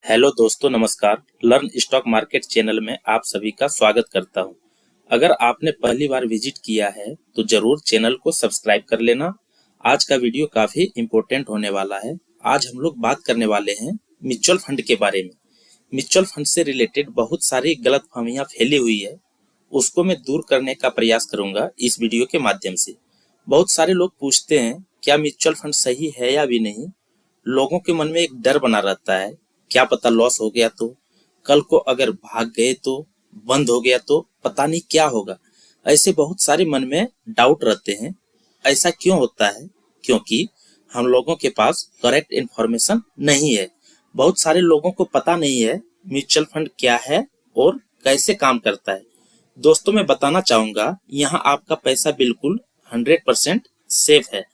Hello दोस्तों, नमस्कार। Learn stock market channel में आप सभी का स्वागत करता हूं। अगर आपने पहली बार विजिट किया है तो जरूर चैनल को सब्सक्राइब कर लेना। आज का वीडियो काफी इम्पोर्टेंट होने वाला है। आज हम लोग बात करने वाले हैं म्यूचुअल फंड के बारे में। म्यूचुअल फंड से रिलेटेड बहुत सारी गलतफहमियां फैली हुई है, उसको मैं दूर करने का प्रयास करूंगा इस वीडियो के माध्यम से। बहुत सारे लोग पूछते हैं क्या म्यूचुअल फंड सही है या भी नहीं। लोगों के मन में एक डर बना रहता है, क्या पता लॉस हो गया तो, कल को अगर भाग गए तो, बंद हो गया तो पता नहीं क्या होगा। ऐसे बहुत सारे मन में डाउट रहते हैं। ऐसा क्यों होता है? क्योंकि हम लोगों के पास करेक्ट इन्फॉर्मेशन नहीं है। बहुत सारे लोगों को पता नहीं है म्यूचुअल फंड क्या है और कैसे काम करता है। दोस्तों, मैं बताना चाहूंगा यहाँ आपका पैसा बिल्कुल 100% सेफ है।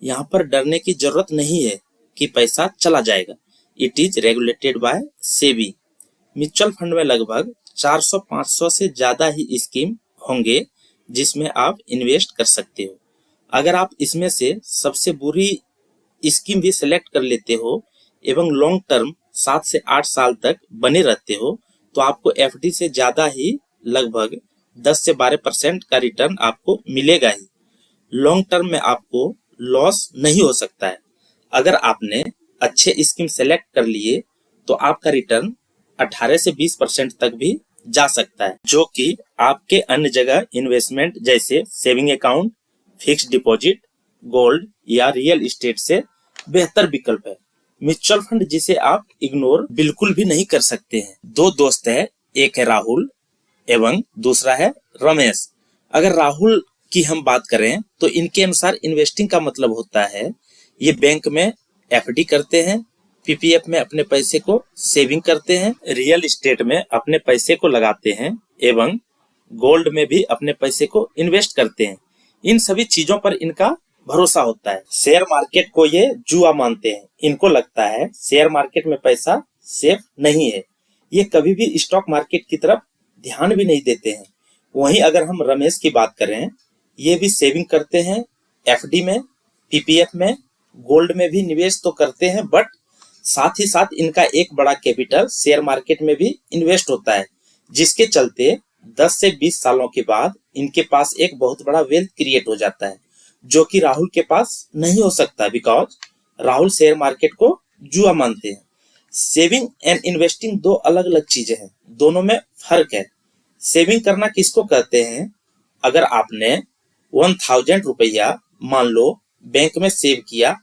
यहाँ पर डरने की जरूरत नहीं है कि पैसा चला जाएगा। It is regulated by SEBI. Mutual fund में लगभग 400-500 से ज्यादा ही स्कीम होंगे जिसमें आप इन्वेस्ट कर सकते हो। अगर आप इसमें से सबसे बुरी स्कीम भी सिलेक्ट कर लेते हो एवं लॉन्ग टर्म 7 से 8 साल तक बने रहते हो तो आपको एफडी से ज्यादा ही लगभग 10 से 12% का रिटर्न आपको मिलेगा ही। लॉन्ग टर्म में आपको लॉस नहीं हो सकता है। अगर आपने अच्छे स्कीम सेलेक्ट कर लिए तो आपका रिटर्न 18 से 20% तक भी जा सकता है, जो कि आपके अन्य जगह इन्वेस्टमेंट जैसे saving account, fixed deposit, gold या रियल एस्टेट से बेहतर विकल्प है। म्यूचुअल फंड जिसे आप इग्नोर बिल्कुल भी नहीं कर सकते हैं। दो दोस्त है, एक है राहुल एवं दूसरा है रमेश। अगर राहुल की हम बात करें तो इनके अनुसार इन्वेस्टिंग का मतलब होता है ये बैंक में एफडी करते हैं, पीपीएफ में अपने पैसे को सेविंग करते हैं, रियल एस्टेट में अपने पैसे को लगाते हैं एवं गोल्ड में भी अपने पैसे को इन्वेस्ट करते हैं। इन सभी चीजों पर इनका भरोसा होता है। शेयर मार्केट को ये जुआ मानते हैं। इनको लगता है शेयर मार्केट में पैसा सेफ नहीं है। ये कभी भी स्टॉक मार्केट की तरफ ध्यान भी नहीं देते हैं। वहीं अगर हम रमेश की बात करें, ये भी सेविंग करते हैं, एफडी में, पीपीएफ में, गोल्ड में भी निवेश तो करते हैं, बट साथ ही साथ इनका एक बड़ा कैपिटल शेयर मार्केट में भी इन्वेस्ट होता है, जिसके चलते 10 से 20 सालों के बाद इनके पास एक बहुत बड़ा वेल्थ क्रिएट हो जाता है, जो कि राहुल के पास नहीं हो सकता, बिकॉज राहुल शेयर मार्केट को जुआ मानते हैं। सेविंग एंड इन्वेस्टिंग दो अलग अलग चीजें हैं, दोनों में फर्क है। सेविंग करना किसको कहते हैं? अगर आपने 1000 रुपया मान लो बैंक में सेव किया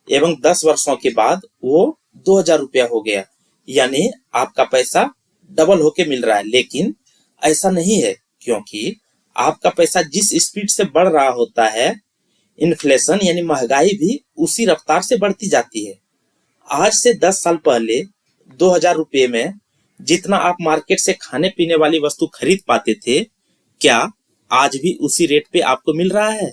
एवं 10 वर्षों के बाद वो 2000 रुपया हो गया, यानी आपका पैसा डबल होके मिल रहा है। लेकिन ऐसा नहीं है, क्योंकि आपका पैसा जिस स्पीड से बढ़ रहा होता है, इन्फ्लेशन यानी महंगाई भी उसी रफ्तार से बढ़ती जाती है। आज से 10 साल पहले 2000 रुपये में जितना आप मार्केट से खाने पीने वाली वस्तु खरीद पाते थे, क्या आज भी उसी रेट पे आपको मिल रहा है?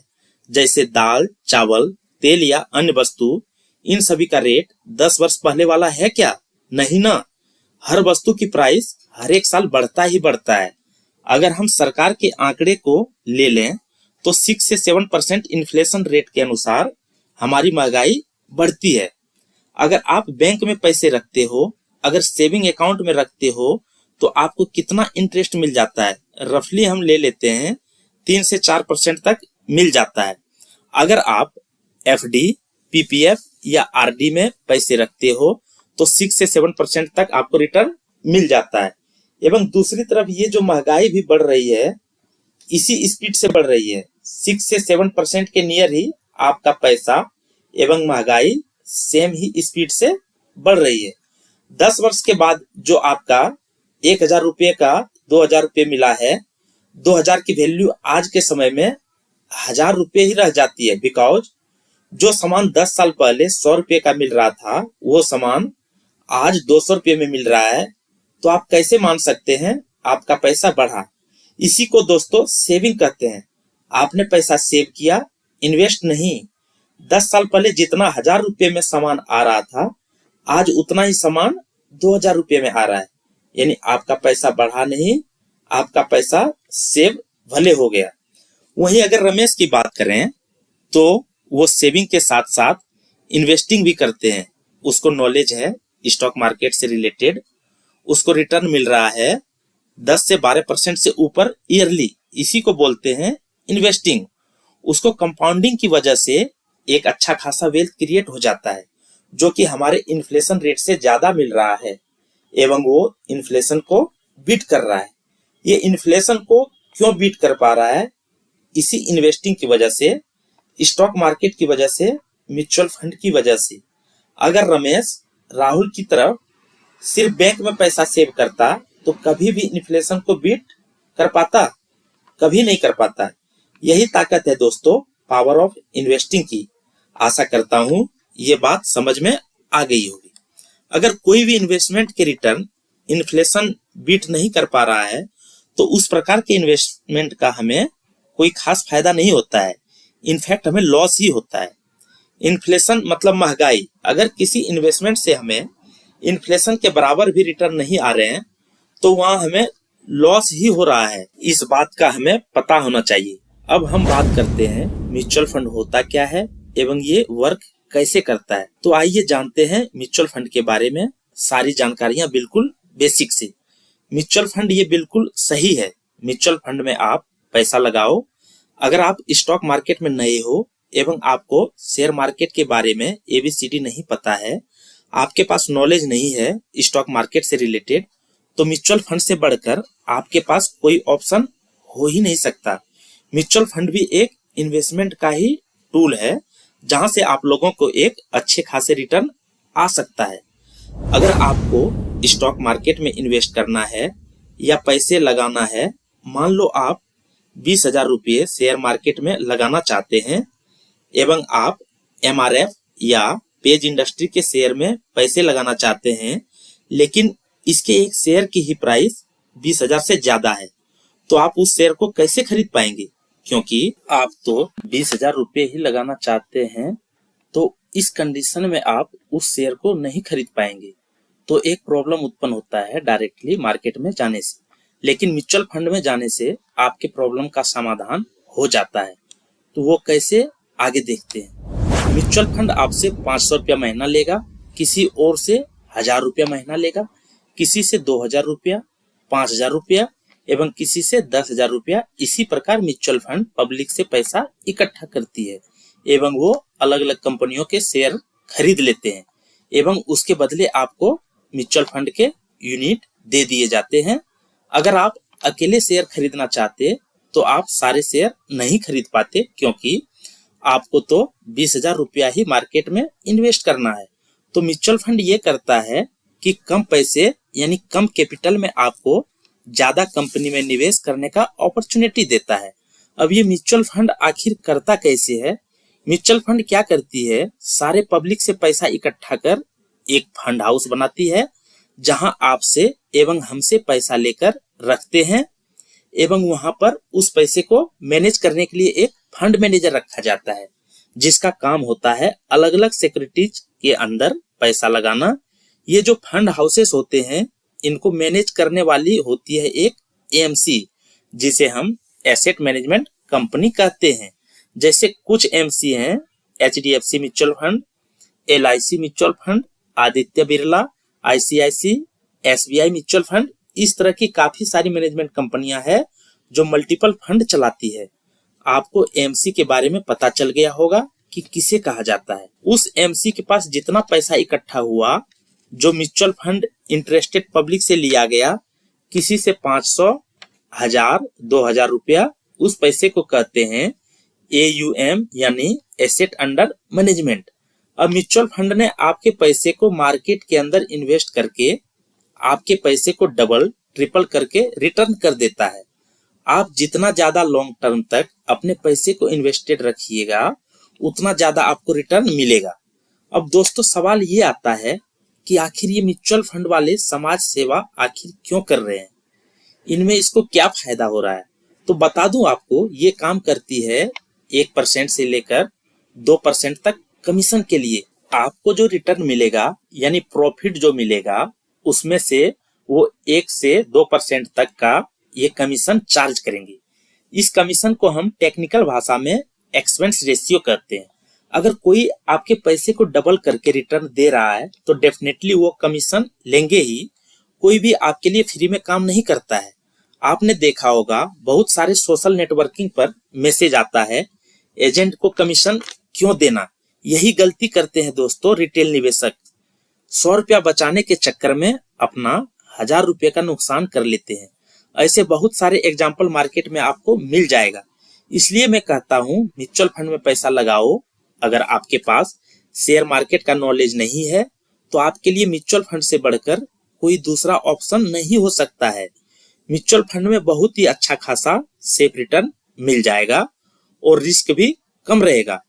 जैसे दाल, चावल, तेल या अन्य वस्तु, इन सभी का रेट 10 वर्ष पहले वाला है क्या? नहीं ना। हर वस्तु की प्राइस हर एक साल बढ़ता ही बढ़ता है। अगर हम सरकार के आंकड़े को ले लें तो 6 से 7% इन्फ्लेशन रेट के अनुसार हमारी महंगाई बढ़ती है। अगर आप बैंक में पैसे रखते हो, अगर सेविंग अकाउंट में रखते हो, तो आपको कितना इंटरेस्ट मिल जाता है? रफली हम ले लेते हैं 3 से 4% तक मिल जाता है। अगर आप एफडी, पीपीएफ या आरडी में पैसे रखते हो तो 6 से 7% तक आपको रिटर्न मिल जाता है। एवं दूसरी तरफ ये जो महंगाई भी बढ़ रही है, इसी स्पीड से बढ़ रही है। 6 से 7% के नियर ही आपका पैसा एवं महंगाई सेम ही स्पीड से बढ़ रही है। 10 वर्ष के बाद जो आपका 1000 रुपये का 2000 रुपये मिला है, 2000 की वैल्यू आज के समय में 1000 रुपये ही रह जाती है, बिकॉज जो सामान 10 साल पहले 100 रुपये का मिल रहा था, वो सामान आज 200 रुपये में मिल रहा है। तो आप कैसे मान सकते हैं आपका पैसा बढ़ा? इसी को दोस्तों सेविंग कहते हैं। आपने पैसा सेव किया, इन्वेस्ट नहीं। 10 साल पहले जितना 1000 रुपये में सामान आ रहा था, आज उतना ही सामान 2000 रुपये में आ रहा है, यानी आपका पैसा बढ़ा नहीं, आपका पैसा सेव भले हो गया। वहीं अगर रमेश की बात करें तो वो सेविंग के साथ साथ इन्वेस्टिंग भी करते हैं। उसको नॉलेज है स्टॉक मार्केट से रिलेटेड, उसको रिटर्न मिल रहा है 10 से 12% से ऊपर ईयरली, इसी को बोलते हैं इन्वेस्टिंग। उसको कंपाउंडिंग की वजह से एक अच्छा खासा वेल्थ क्रिएट हो जाता है, जो कि हमारे इन्फ्लेशन रेट से ज्यादा मिल रहा है एवं वो इन्फ्लेशन को बीट कर रहा है। ये इन्फ्लेशन को क्यों बीट कर पा रहा है? इसी इन्वेस्टिंग की वजह से, स्टॉक मार्केट की वजह से, म्यूचुअल फंड की वजह से। अगर रमेश राहुल की तरफ सिर्फ बैंक में पैसा सेव करता तो कभी भी इन्फ्लेशन को बीट कर पाता? कभी नहीं कर पाता। यही ताकत है दोस्तों पावर ऑफ इन्वेस्टिंग की। आशा करता हूं ये बात समझ में आ गई होगी। अगर कोई भी इन्वेस्टमेंट के रिटर्न इन्फ्लेशन बीट नहीं कर पा रहा है तो उस प्रकार के इन्वेस्टमेंट का हमें कोई खास फायदा नहीं होता है, इनफैक्ट हमें लॉस ही होता है। इन्फ्लेशन मतलब महंगाई। अगर किसी इन्वेस्टमेंट से हमें इन्फ्लेशन के बराबर भी रिटर्न नहीं आ रहे हैं तो वहां हमें लॉस ही हो रहा है। इस बात का हमें पता होना चाहिए। अब हम बात करते हैं म्यूचुअल फंड होता क्या है एवं ये वर्क कैसे करता है। तो आइए जानते हैं म्यूचुअल फंड के बारे में सारी जानकारियां बिल्कुल बेसिक से। म्यूचुअल फंड ये बिल्कुल सही है। म्यूचुअल फंड में आप पैसा लगाओ। अगर आप स्टॉक मार्केट में नए हो एवं आपको शेयर मार्केट के बारे में ABCD नहीं पता है, आपके पास नॉलेज नहीं है स्टॉक मार्केट से रिलेटेड, तो म्यूचुअल फंड से बढ़कर आपके पास कोई ऑप्शन हो ही नहीं सकता। म्यूचुअल फंड भी एक इन्वेस्टमेंट का ही टूल है जहां से आप लोगों को एक अच्छे खासे रिटर्न आ सकता है। अगर आपको स्टॉक मार्केट में इन्वेस्ट करना है या पैसे लगाना है, मान लो आप 20,000 रुपये शेयर मार्केट में लगाना चाहते हैं एवं आप MRF या पेज इंडस्ट्री के शेयर में पैसे लगाना चाहते हैं, लेकिन इसके एक शेयर की ही प्राइस 20,000 से ज्यादा है, तो आप उस शेयर को कैसे खरीद पाएंगे? क्योंकि आप तो 20,000 रुपये ही लगाना चाहते हैं, तो इस कंडीशन में आप उस शेयर को नहीं खरीद पाएंगे। तो एक प्रॉब्लम उत्पन्न होता है डायरेक्टली मार्केट में जाने से, लेकिन म्यूचुअल फंड में जाने से आपके प्रॉब्लम का समाधान हो जाता है। तो वो कैसे, आगे देखते हैं। म्यूचुअल फंड आपसे 500 रुपया महीना लेगा, किसी और से 1,000 रुपया महीना लेगा, किसी से 2,000 रुपया, 5,000 रुपया एवं किसी से 10,000 रुपया। इसी प्रकार म्यूचुअल फंड पब्लिक से पैसा इकट्ठा करती है एवं वो अलग अलग कंपनियों के शेयर खरीद लेते हैं एवं उसके बदले आपको म्यूचुअल फंड के यूनिट दे दिए जाते हैं। अगर आप अकेले शेयर खरीदना चाहते तो आप सारे शेयर नहीं खरीद पाते, क्योंकि आपको तो 20,000 रुपया ही मार्केट में इन्वेस्ट करना है। तो म्यूचुअल फंड ये करता है कि कम पैसे यानी कम कैपिटल में आपको ज्यादा कंपनी में निवेश करने का अपॉर्चुनिटी देता है। अब ये म्यूचुअल फंड आखिर करता कैसे है? म्यूचुअल फंड क्या करती है, सारे पब्लिक से पैसा इकट्ठा कर एक फंड हाउस बनाती है जहां आपसे एवं हमसे पैसा लेकर रखते हैं एवं वहां पर उस पैसे को मैनेज करने के लिए एक फंड मैनेजर रखा जाता है, जिसका काम होता है अलग अलग सिक्योरिटीज के अंदर पैसा लगाना। ये जो फंड हाउसेस होते हैं इनको मैनेज करने वाली होती है एक AMC, जिसे हम एसेट मैनेजमेंट कंपनी कहते हैं। जैसे कुछ AMC हैं HDFC mutual fund, LIC mutual fund, Aditya Birla, ICICI, SBI mutual fund. इस तरह की काफी सारी मैनेजमेंट कंपनियां हैं जो मल्टीपल फंड चलाती है। आपको AMC के बारे में पता चल गया होगा कि किसे कहा जाता है। उस AMC के पास जितना पैसा इकट्ठा हुआ, जो म्यूचुअल फंड इंटरेस्टेड पब्लिक से लिया गया, किसी से 500, 1,000, 2,000 रुपया, उस पैसे को कहते हैं AUM यानी एसेट अंडर मैनेजमेंट। अब म्यूचुअल फंड ने आपके पैसे को मार्केट के अंदर इन्वेस्ट करके आपके पैसे को डबल ट्रिपल करके रिटर्न कर देता है। आप जितना ज्यादा लॉन्ग टर्म तक अपने पैसे को इन्वेस्टेड रखिएगा उतना ज्यादा आपको रिटर्न मिलेगा। अब दोस्तों सवाल ये आता है कि आखिर ये म्यूचुअल फंड वाले समाज सेवा आखिर क्यों कर रहे हैं, इनमें इसको क्या फायदा हो रहा है? तो बता दूं आपको, ये काम करती है 1% से लेकर 2% तक कमीशन के लिए। आपको जो रिटर्न मिलेगा यानी प्रॉफिट जो मिलेगा उसमें से वो 1 से 2% तक का ये कमीशन चार्ज करेंगे। इस कमीशन को हम टेक्निकल भाषा में एक्सपेंस रेशियो कहते हैं। अगर कोई आपके पैसे को डबल करके रिटर्न दे रहा है तो डेफिनेटली वो कमीशन लेंगे ही। कोई भी आपके लिए फ्री में काम नहीं करता है। आपने देखा होगा बहुत सारे सोशल नेटवर्किंग पर मैसेज आता है, एजेंट को कमीशन क्यों देना। यही गलती करते हैं दोस्तों रिटेल निवेशक। 100 रुपया बचाने के चक्कर में अपना 1000 रुपये का नुकसान कर लेते हैं। ऐसे बहुत सारे एग्जाम्पल मार्केट में आपको मिल जाएगा। इसलिए मैं कहता हूँ म्यूचुअल फंड में पैसा लगाओ। अगर आपके पास शेयर मार्केट का नॉलेज नहीं है तो आपके लिए म्यूचुअल फंड से बढ़कर कोई दूसरा ऑप्शन नहीं हो सकता है। म्यूचुअल फंड में बहुत ही अच्छा खासा सेफ रिटर्न मिल जाएगा और रिस्क भी कम रहेगा।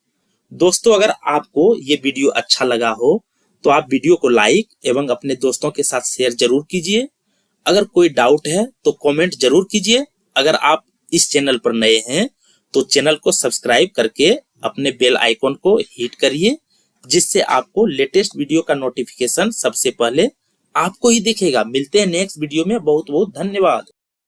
दोस्तों, अगर आपको ये वीडियो अच्छा लगा हो तो आप वीडियो को लाइक एवं अपने दोस्तों के साथ शेयर जरूर कीजिए। अगर कोई डाउट है तो कमेंट जरूर कीजिए। अगर आप इस चैनल पर नए हैं तो चैनल को सब्सक्राइब करके अपने बेल आइकॉन को हिट करिए, जिससे आपको लेटेस्ट वीडियो का नोटिफिकेशन सबसे पहले आपको ही दिखेगा। मिलते हैं नेक्स्ट वीडियो में। बहुत बहुत धन्यवाद।